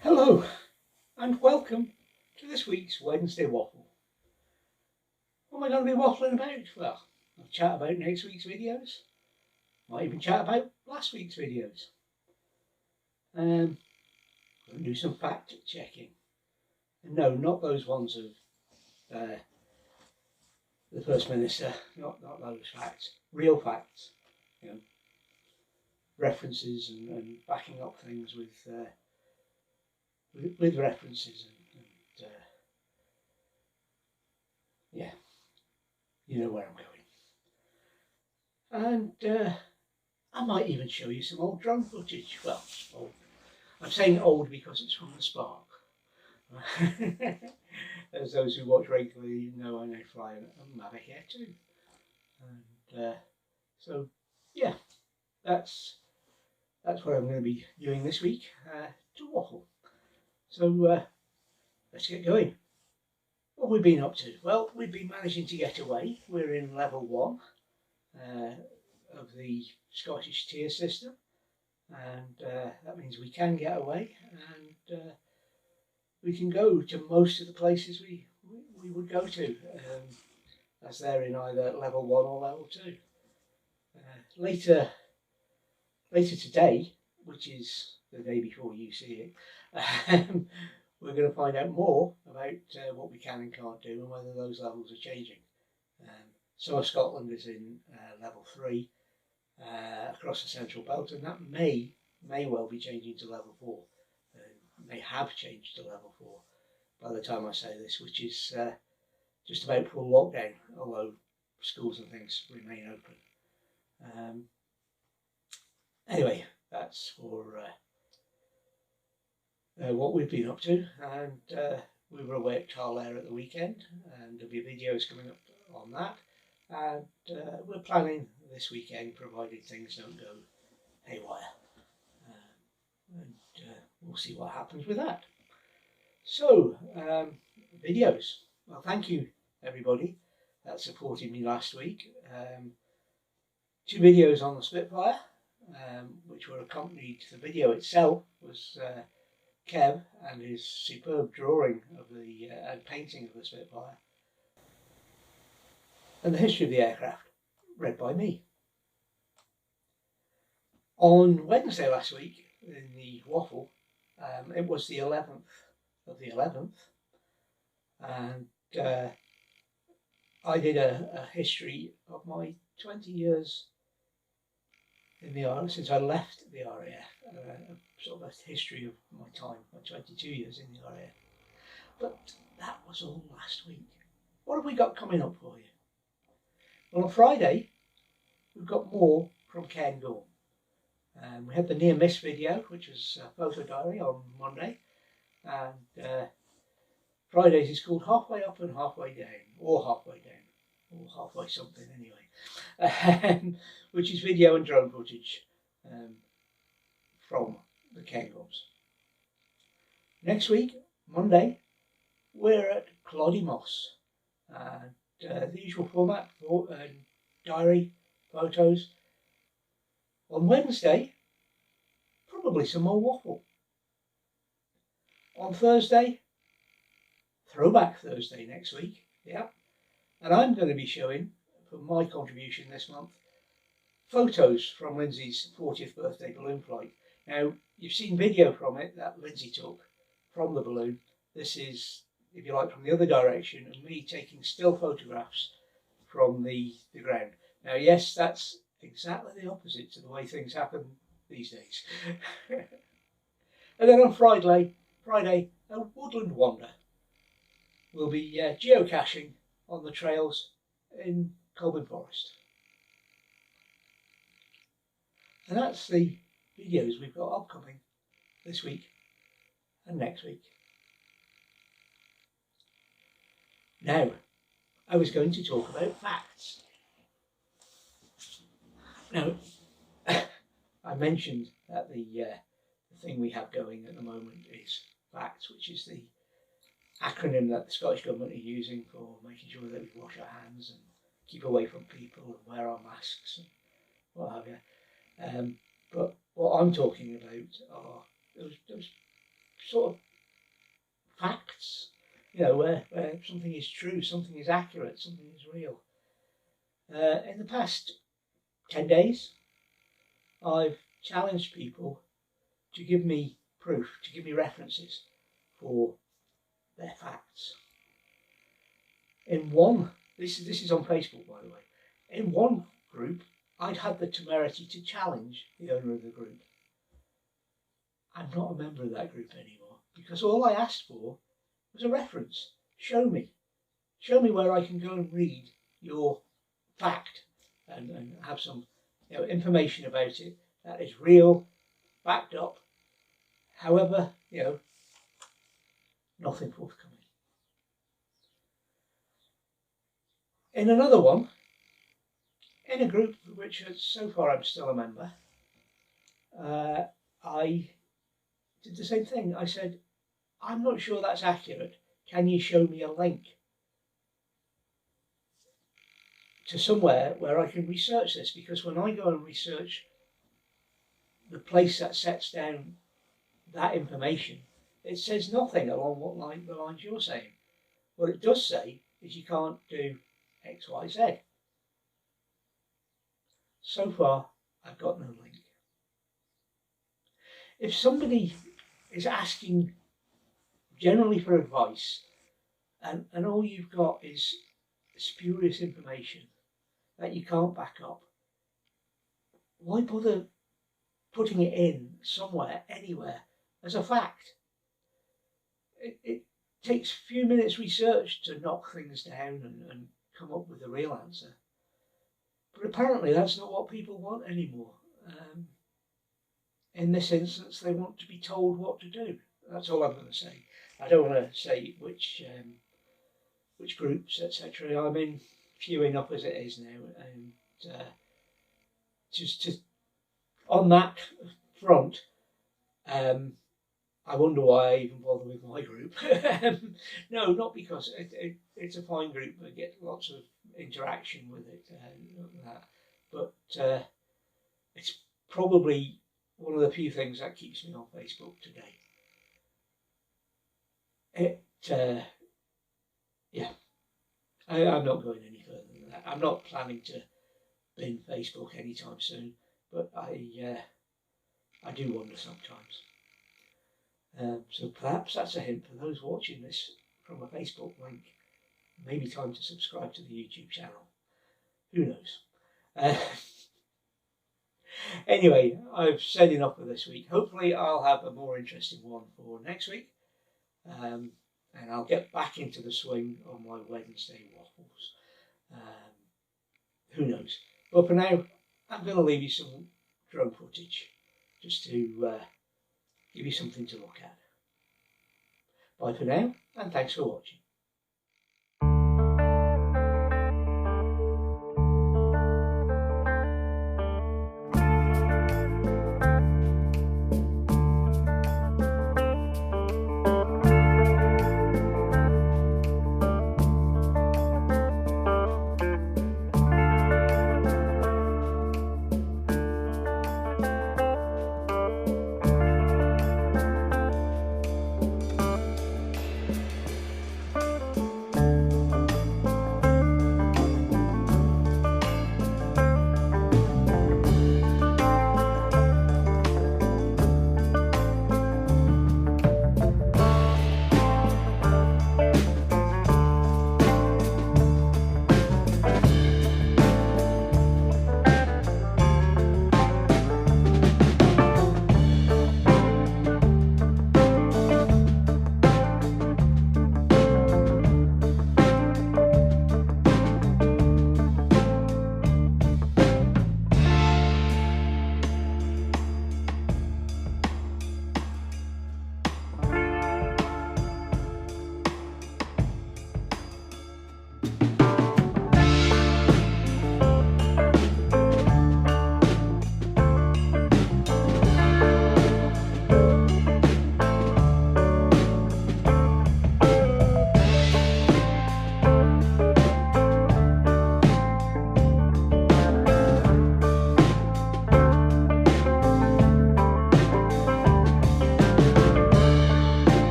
Hello and welcome to this week's Wednesday Waffle. What am I going to be waffling about? Well, I'll chat about next week's videos. Might even chat about last week's videos. Going to do some fact checking. And no, not those ones of the First Minister, not those facts. Real facts, you know, references and backing up things with references and yeah, you know where I'm going. And I might even show you some old drone footage. Well, old. I'm saying old because it's from the Spark. As those who watch regularly know, I now fly a Mavic Air 2. And so, yeah, that's what I'm going to be doing this week to waffle. So let's get going. What have we been up to? Well, we've been managing to get away. We're in level 1 of the Scottish tier system, and that means we can get away, and we can go to most of the places we would go to, as they're in either level 1 or level 2. Later today, which is the day before you see it, we're going to find out more about what we can and can't do and whether those levels are changing. Some of Scotland is in level 3 across the central belt, and that may well be changing to level 4. May have changed to level 4 by the time I say this, which is just about full lockdown, although schools and things remain open. Anyway, that's for what we've been up to, and we were away at Carlair at the weekend, and there'll be videos coming up on that, and we're planning this weekend, provided things don't go haywire, and we'll see what happens with that. So, videos. Well, thank you everybody that supported me last week. 2 videos on the Spitfire, which were accompanied. The video itself was Kev and his superb drawing of the and painting of the Spitfire, and the history of the aircraft, read by me. On Wednesday last week, in the waffle, it was the 11th of the 11th, and I did a history of my 20 years in the RAF, since I left the RAF, sort of a history of my time, my 22 years in the RAF. But that was all last week. What have we got coming up for you? Well, on Friday, we've got more from Ken Gorm. We had the near miss video, which was a photo diary, on Monday, and Fridays is called Halfway Up and Halfway Down, or Halfway Down, or halfway something anyway, which is video and drone footage from the Ken Gorms. Next week, Monday, we're at Cloddy Moss, and the usual format, diary, photos. On Wednesday, probably some more waffle. On Thursday, Throwback Thursday next week, yeah. And I'm going to be showing, for my contribution this month, photos from Lindsay's 40th birthday balloon flight. Now, you've seen video from it that Lindsay took from the balloon. This is, if you like, from the other direction, of me taking still photographs from the ground. Now, yes, that's exactly the opposite to the way things happen these days. And then on Friday, a woodland wander. We'll be geocaching on the trails in Colburn Forest. And that's the videos we've got upcoming this week and next week. Now, I was going to talk about facts. Now, I mentioned that the thing we have going at the moment is FACTS, which is the acronym that the Scottish Government are using for making sure that we wash our hands and keep away from people and wear our masks and what have you. But what I'm talking about are those sort of facts, you know, where something is true, something is accurate, something is real. In the past 10 days, I've challenged people to give me proof, to give me references for their facts. In one, this is on Facebook, by the way, in one group, I'd had the temerity to challenge the owner of the group. I'm not a member of that group anymore because all I asked for was a reference. Show me where I can go and read your fact and have some, you know, information about it that is real, backed up. However, you know, nothing forthcoming. In another one, in a group which so far I'm still a member, I did the same thing. I said, I'm not sure that's accurate. Can you show me a link to somewhere where I can research this? Because when I go and research the place that sets down that information, it says nothing along the lines you're saying. What it does say is you can't do X, Y, Z. So far, I've got no link. If somebody is asking generally for advice and all you've got is spurious information that you can't back up, why bother putting it in somewhere, anywhere, as a fact? It takes a few minutes research to knock things down and come up with a real answer. But apparently that's not what people want anymore. In this instance, they want to be told what to do. That's all I'm going to say. I don't want to say which groups, etc. I'm in few enough as it is now, and just to, on that front, I wonder why I even bother with my group. No, not because it's a fine group. I get lots of interaction with it, but it's probably one of the few things that keeps me on Facebook today. Yeah, I'm not going any further than that. I'm not planning to bin Facebook anytime soon, but I do wonder sometimes. So perhaps that's a hint for those watching this from a Facebook link. Maybe time to subscribe to the YouTube channel. Who knows? Anyway, I've said enough for this week. Hopefully I'll have a more interesting one for next week. And I'll get back into the swing of my Wednesday waffles. Who knows? But for now, I'm going to leave you some drone footage just to give you something to look at. Bye for now, and thanks for watching.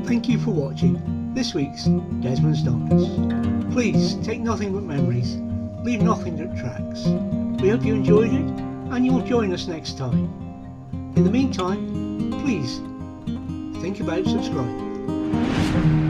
Thank you for watching this week's Desmond's Donuts. Please take nothing but memories, leave nothing that tracks. We hope you enjoyed it and you'll join us next time. In the meantime, please think about subscribing.